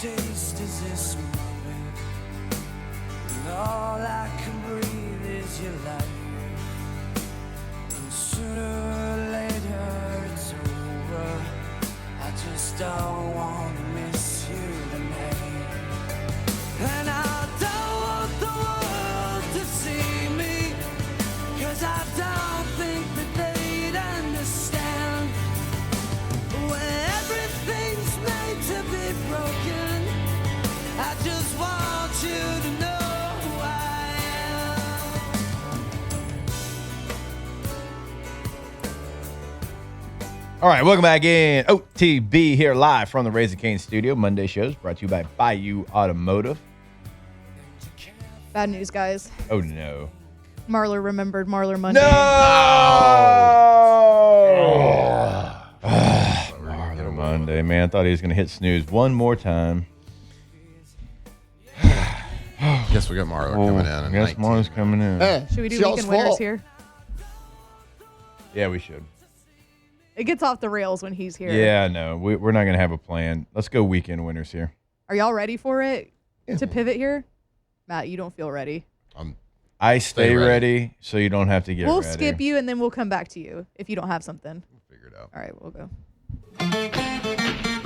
S7: Taste is this moment, and all I can breathe is your life. And sooner or later it's over. I just don't want to miss you tonight. And I don't want the world to see me, 'cause I don't think that they'd understand when everything's made to be broken. I just want you to know who I am.
S3: All right, welcome back in. OTB here live from the Raising Cane studio. Monday shows brought to you by Bayou Automotive.
S5: Bad news, guys.
S3: Oh, no.
S5: Marler remembered Marler Monday.
S3: No! Marler Monday, man. I thought he was going to hit snooze one more time.
S6: Guess we got Marler coming in.
S3: I guess Marler's coming in.
S5: Should we do
S4: it's y'all's
S5: weekend winners
S4: fault.
S5: here?
S3: Yeah, we should.
S5: It gets off the rails when he's here.
S3: Yeah, I know. We're not going to have a plan. Let's go weekend winners here.
S5: Are y'all ready for it? To pivot here? Matt, you don't feel ready.
S3: I stay
S6: ready.
S3: ready so you don't have to get
S5: We'll
S3: ready.
S5: skip you and then we'll come back to you if you don't have something.
S6: Figure it out.
S5: All right, we'll go.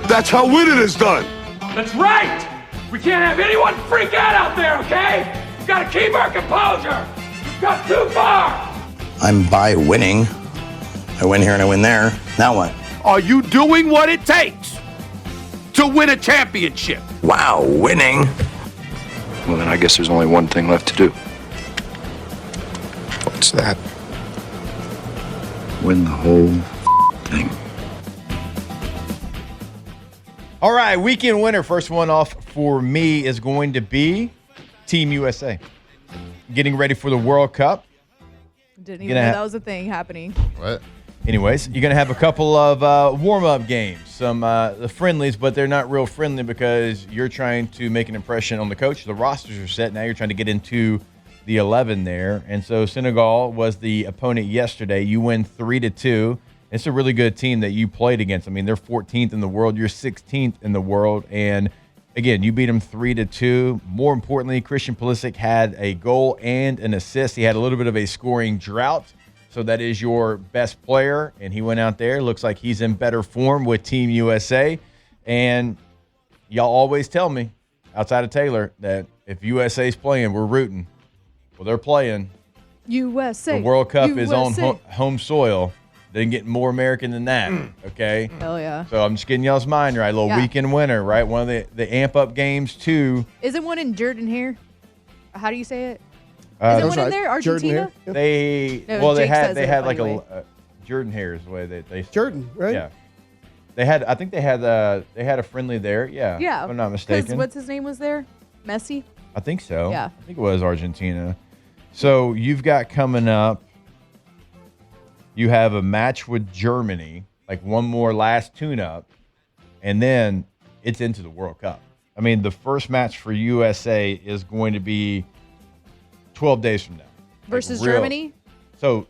S2: That's how winning is done.
S8: That's right! We can't have anyone freak out there, okay? We've got to keep our composure. We've got too far.
S9: I'm by winning. I win here and I win there. Now what?
S8: Are you doing what it takes to win a championship?
S9: Wow, winning.
S10: Well, then I guess there's only one thing left to do. What's that? Win the whole thing.
S3: All right, weekend winner. First one off for me is going to be Team USA. Getting ready for the World Cup.
S5: Didn't even know that was a thing happening.
S6: What?
S3: Anyways, you're going to have a couple of warm-up games, some the friendlies, but they're not real friendly because you're trying to make an impression on the coach. The rosters are set. Now you're trying to get into the 11 there. And so Senegal was the opponent yesterday. You win 3-2. It's a really good team that you played against. I mean, they're 14th in the world. You're 16th in the world. And, again, you beat them 3-2. More importantly, Christian Pulisic had a goal and an assist. He had a little bit of a scoring drought. So that is your best player. And he went out there. Looks like he's in better form with Team USA. And y'all always tell me, outside of Taylor, that if USA's playing, we're rooting. Well, they're playing.
S5: USA.
S3: The World Cup is on
S5: USA.
S3: home soil. Doesn't get more American than that, okay?
S5: Hell yeah.
S3: So I'm just getting y'all's mind right. A little weekend winner, right? One of the amp-up games, too.
S5: Isn't one in Jordan here? How do you say it?
S3: Uh,
S5: Isn't one in there? Argentina?
S3: They
S5: No, Jake says
S3: they
S5: it,
S3: had
S5: but
S3: like
S5: anyway.
S3: a Jordan Hare is the way they
S4: Jordan, right?
S3: Yeah. They had I think they had a friendly there. Yeah.
S5: Yeah.
S3: If I'm not
S5: 'Cause
S3: mistaken.
S5: what's his name was there? Messi?
S3: I think so.
S5: Yeah.
S3: I think it was Argentina. So you've got coming up, you have a match with Germany, like one more last tune-up, and then it's into the World Cup. I mean, the first match for USA is going to be 12 days from now.
S5: Versus
S3: real-
S5: Germany?
S3: So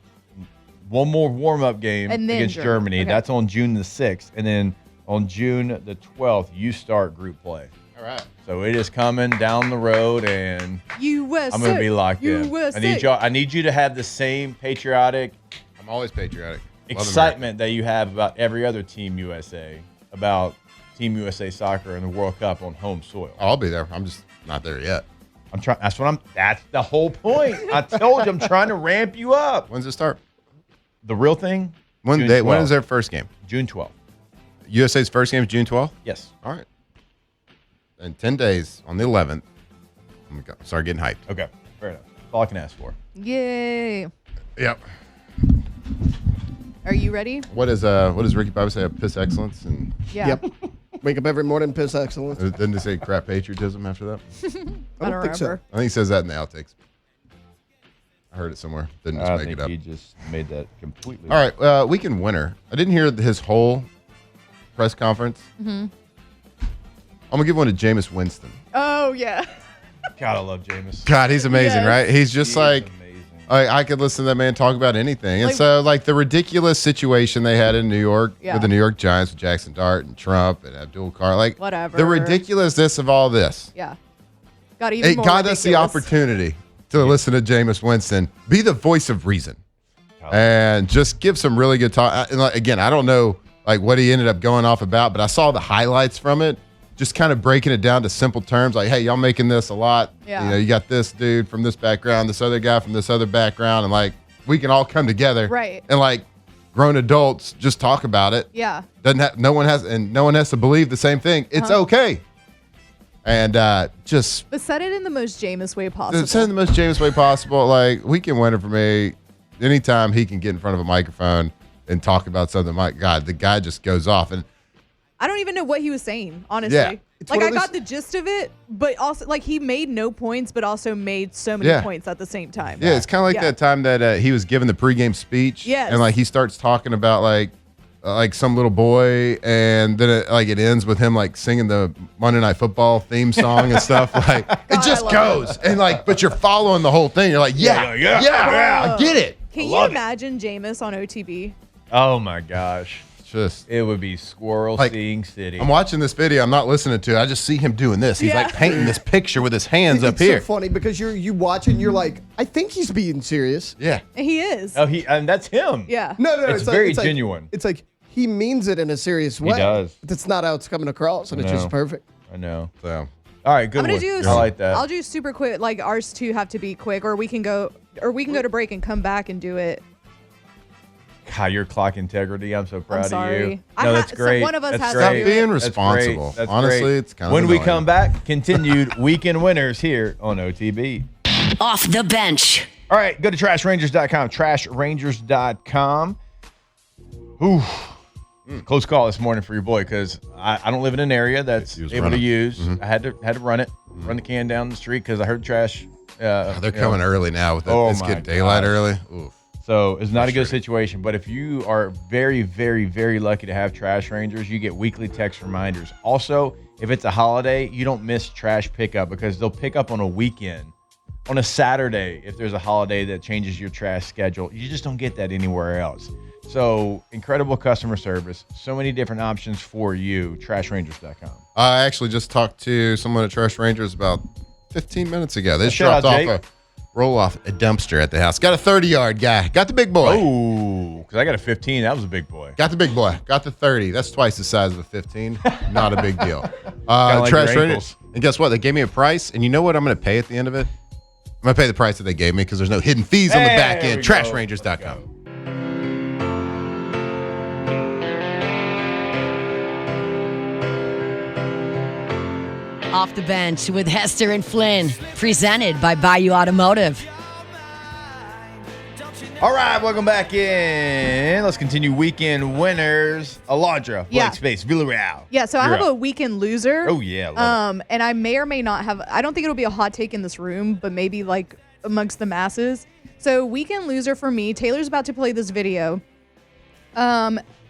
S3: one more warm-up game
S5: And then
S3: against Germany.
S5: Okay.
S3: That's on June the 6th. And then on June the 12th, you start group play.
S6: All right.
S3: So it is coming down the road, and
S5: USA.
S3: I'm going to be locked in.
S5: USA.
S3: I need you to have the same patriotic
S6: I'm always patriotic. Love
S3: excitement that you have about every other Team USA, about Team USA soccer and the World Cup on home soil.
S6: America. I'll be there. I'm just not there yet.
S3: I'm trying. That's the whole point. I told you I'm trying to ramp you up.
S6: When's it start?
S3: The real thing.
S6: When
S3: June
S6: is
S3: 12th.
S6: their first game?
S3: June 12th.
S6: USA's first game is June 12th?
S3: Yes.
S6: All right. In 10 days, on the 11th, I'm going to start getting hyped.
S3: Okay. Fair enough. That's all I can ask for.
S5: Yay.
S6: Yep.
S5: Are you ready?
S6: What does Ricky Bobby say? Piss excellence? And
S5: Yeah.
S4: Yep. Wake up every morning, piss excellence.
S6: didn't they say crap patriotism after that?
S5: I don't
S4: think so.
S5: remember.
S6: I think he says that in the outtakes. I heard it somewhere. Didn't just
S3: I
S6: make
S3: think
S6: it up.
S3: he just made that completely.
S6: All right, weekend winner. I didn't hear his whole press conference. Mm-hmm. I'm gonna give one to Jameis Winston.
S5: Oh, yeah.
S3: God, I love Jameis.
S6: God, he's amazing,
S5: Yes.
S6: right? He's just like
S3: amazing.
S6: I could listen to that man talk about anything. And
S5: Like-
S6: so, like the ridiculous situation they had in New York
S5: Yeah.
S6: with the New York Giants with Jackson Dart and Trump and Abdul Carr, like
S5: Whatever.
S6: the ridiculousness of all this.
S5: Yeah. Got even
S6: It
S5: more
S6: got us the
S5: ridiculous.
S6: opportunity to listen to Jameis Winston be the voice of reason and just give some really good talk. And like, again, I don't know like what he ended up going off about, but I saw the highlights from it, just kind of breaking it down to simple terms. Like, hey, y'all making this a lot.
S5: Yeah.
S6: You know, you got this dude from this background, this other guy from this other background, and like we can all come together,
S5: Right.
S6: And like grown adults just talk about it.
S5: Yeah.
S6: No one has to believe the same thing. It's okay. And just
S5: But said it in the most Jameis way possible.
S6: send the most James way possible. Like weekend winner for me. Anytime he can get in front of a microphone and talk about something, my God, the guy just goes off. And
S5: I don't even know what he was saying, honestly.
S6: Yeah.
S5: Like, I got the gist of it, but also, like, he made no points, but also made so many points at the same time.
S6: Yeah, it's kind of like that time that he was giving the pregame speech.
S5: Yes.
S6: And, like, he starts talking about, like some little boy, and then it ends with him, like, singing the Monday Night Football theme song and stuff. Like, it just goes. And, like, but you're following the whole thing. You're like, yeah, I get it.
S5: Can you imagine Jameis on OTB?
S3: Oh, my gosh.
S6: It
S3: would be squirrel seeing city.
S6: I'm watching this video. I'm not listening to it. I just see him doing this. He's like painting this picture with his hands up here.
S4: It's so funny because you watch it and you're like, I think he's being serious.
S6: Yeah.
S5: And he is.
S3: Oh, and that's him.
S5: Yeah.
S4: No,
S3: it's very genuine.
S4: It's like he means it in a serious way.
S3: He does.
S4: But that's not how it's coming across, and it's just perfect.
S3: I know.
S6: So,
S3: all right, good one. I like that.
S5: I'll do super quick. Like, ours two have to be quick, or we can go to break and come back and do it.
S3: God, your clock integrity. I'm so proud of you.
S5: No,
S3: that's great.
S5: One of us has
S6: Stop
S5: to do
S6: being
S5: it.
S6: responsible.
S3: That's
S6: Honestly,
S3: great.
S6: it's kind of
S3: when
S6: annoying.
S3: we come back, continued weekend winners here on OTB.
S1: Off the bench.
S3: All right, go to trashrangers.com. Trashrangers.com. Ooh. Close call this morning for your boy because I don't live in an area that's able to use. I had to run it, run the can down the street because I heard trash.
S6: They're coming early now with it. It's getting daylight early. Oof.
S3: So it's not a good situation. But if you are very, very, very lucky to have Trash Rangers, you get weekly text reminders. Also, if it's a holiday, you don't miss trash pickup because they'll pick up on a weekend, on a Saturday, if there's a holiday that changes your trash schedule. You just don't get that anywhere else. So incredible customer service. So many different options for you. TrashRangers.com.
S6: I actually just talked to someone at Trash Rangers about 15 minutes ago. They dropped off a dumpster at the house. Got a 30-yard guy. Got the big boy.
S3: Oh, because I got a 15. That was a big boy.
S6: Got the big boy. Got the 30. That's twice the size of a 15. Not a big deal.
S3: Like
S6: Trash Rangers. And guess what? They gave me a price. And you know what I'm going to pay at the end of it? I'm going to pay the price that they gave me because there's no hidden fees on the back end. TrashRangers.com.
S1: Off the bench with Hester and Flynn, presented by Bayou Automotive.
S3: All right, welcome back in. Let's continue weekend winners. Alondra, blank space, Villarreal.
S5: Yeah, so I have a weekend loser.
S3: Oh, yeah.
S5: And I may or may not have, I don't think it'll be a hot take in this room, but maybe like amongst the masses. So weekend loser for me, Taylor's about to play this video.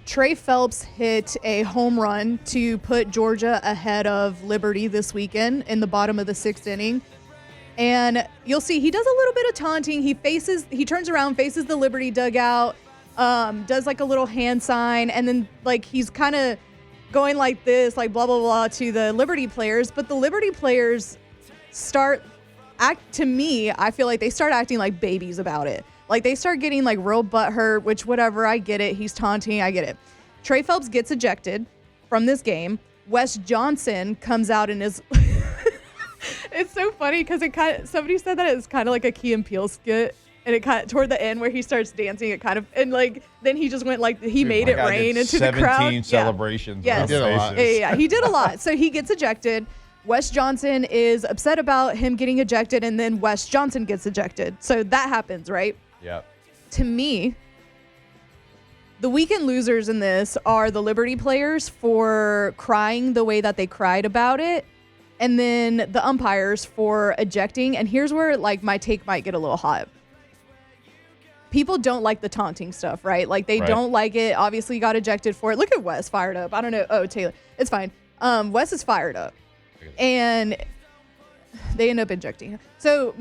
S5: Trey Phelps hit a home run to put Georgia ahead of Liberty this weekend in the bottom of the 6th inning. And you'll see he does a little bit of taunting. He turns around, faces the Liberty dugout, does like a little hand sign, and then like he's kind of going like this, like blah, blah, blah to the Liberty players. But the Liberty players I feel like they start acting like babies about it. Like, they start getting, like, real butthurt, which, whatever, I get it. He's taunting, I get it. Trey Phelps gets ejected from this game. Wes Johnson comes out and is... It's so funny because somebody said that it's kind of like a Key and Peele skit. And it kind of, toward the end where he starts dancing, it kind of... And, like, then he just went, like, he made it rain into the crowd.
S3: 17 celebrations.
S5: Yeah.
S3: He did a lot.
S5: Yeah, he did a lot. So he gets ejected. Wes Johnson is upset about him getting ejected, and then Wes Johnson gets ejected. So that happens, right?
S3: Yeah.
S5: To me, the weekend losers in this are the Liberty players for crying the way that they cried about it, and then the umpires for ejecting. And here's where, like, my take might get a little hot. People don't like the taunting stuff, right? Like, they don't like it. Obviously, got ejected for it. Look at Wes fired up. I don't know. Oh, Taylor. It's fine. Wes is fired up. And they end up ejecting him. So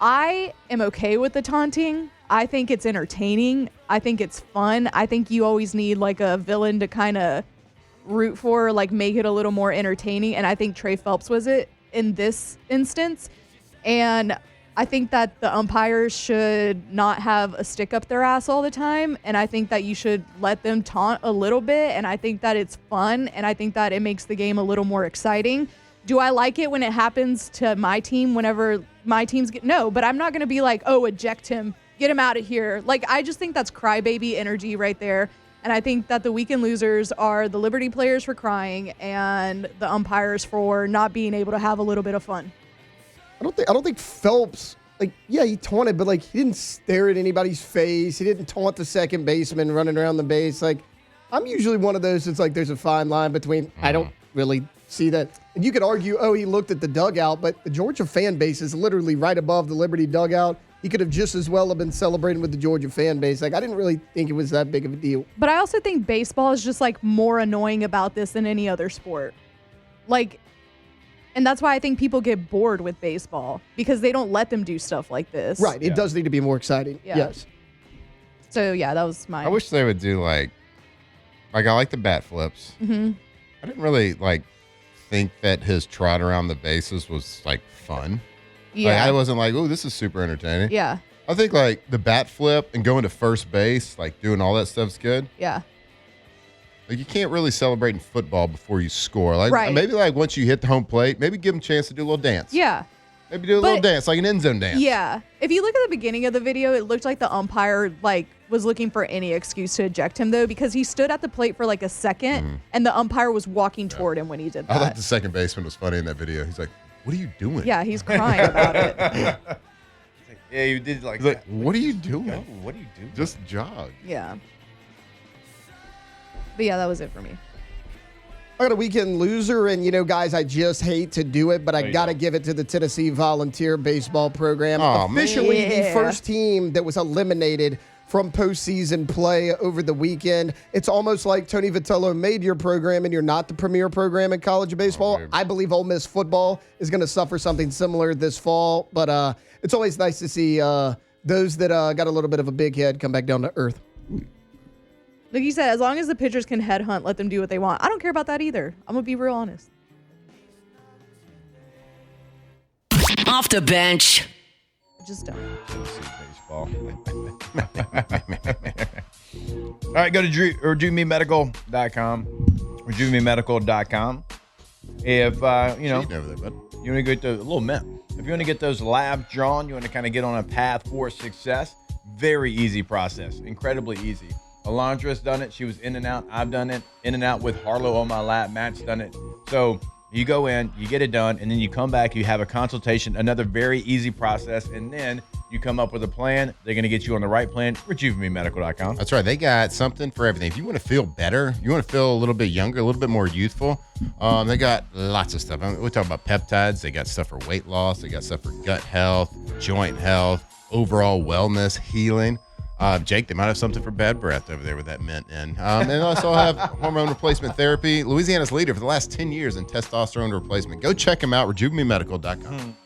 S5: I am okay with the taunting. I think it's entertaining. I think it's fun. I think you always need like a villain to kind of root for, like make it a little more entertaining. And I think Trey Phelps was it in this instance. And I think that the umpires should not have a stick up their ass all the time. And I think that you should let them taunt a little bit. And I think that it's fun. And I think that it makes the game a little more exciting. Do I like it when it happens to my team whenever my teams get... No, but I'm not going to be like, oh, eject him, get him out of here. Like, I just think that's crybaby energy right there. And I think that the weekend losers are the Liberty players for crying and the umpires for not being able to have a little bit of fun.
S4: I don't think Phelps, like, yeah, he taunted, but like he didn't stare at anybody's face. He didn't taunt the second baseman running around the base. Like, I'm usually one of those that's like there's a fine line between I don't really see that. And you could argue, oh, he looked at the dugout, but the Georgia fan base is literally right above the Liberty dugout. He could have just as well have been celebrating with the Georgia fan base. Like, I didn't really think it was that big of a deal.
S5: But I also think baseball is just like more annoying about this than any other sport. Like, and that's why I think people get bored with baseball because they don't let them do stuff like this.
S4: Right. It does need to be more exciting.
S5: Yeah.
S4: Yes.
S5: So, yeah, that was my.
S6: I wish they would do like I like the bat flips.
S5: Mm-hmm.
S6: I didn't really think that his trot around the bases was like fun.
S5: Yeah.
S6: I wasn't like, oh, this is super entertaining.
S5: Yeah.
S6: I think like the bat flip and going to first base, like doing all that stuff's good.
S5: Yeah.
S6: Like you can't really celebrate in football before you score. Like
S5: Right.
S6: maybe like once you hit the home plate, maybe give them a chance to do a little dance.
S5: Yeah.
S6: Maybe do a little dance, like an end zone dance.
S5: Yeah. If you look at the beginning of the video, it looked like the umpire was looking for any excuse to eject him though, because he stood at the plate for like a second and the umpire was walking toward him when he did that.
S6: I thought the second baseman was funny in that video. He's like, "What are you doing?"
S5: Yeah, he's crying about it.
S3: Yeah, you did like
S6: He's like,
S3: that.
S6: "What are you doing?
S3: No, what are you doing?
S6: Just jog."
S5: Yeah. But yeah, that was it for me.
S4: I got a weekend loser, and, guys, I just hate to do it, but I got to give it to the Tennessee Volunteer Baseball Program.
S6: Aw,
S4: Officially
S5: man.
S4: the first team that was eliminated from postseason play over the weekend. It's almost like Tony Vitello made your program and you're not the premier program in college baseball. I believe Ole Miss football is going to suffer something similar this fall, but it's always nice to see those that got a little bit of a big head come back down to earth.
S5: Like you said, as long as the pitchers can headhunt, let them do what they want. I don't care about that either. I'm going to be real honest.
S1: Off the bench.
S5: Just don't.
S3: Baseball. All right, go to RejuveMeMedical.com. RejuveMeMedical.com. If,
S6: Cheating over there, bud.
S3: you want to get a little mint. If you want to get those labs drawn, you want to kind of get on a path for success, very easy process, incredibly easy. Alondra's done it. She was in and out. I've done it. In and out with Harlow on my lap. Matt's done it. So you go in, you get it done, and then you come back, you have a consultation, another very easy process, and then you come up with a plan. They're going to get you on the right plan. RejuveMeMedical.com.
S6: That's right. They got something for everything. If you want to feel better, you want to feel a little bit younger, a little bit more youthful, they got lots of stuff. We're talking about peptides. They got stuff for weight loss. They got stuff for gut health, joint health, overall wellness, healing. Jake, they might have something for bad breath over there with that mint in. And they also have hormone replacement therapy. Louisiana's leader for the last 10 years in testosterone replacement. Go check them out, RejuveMeMedical.com.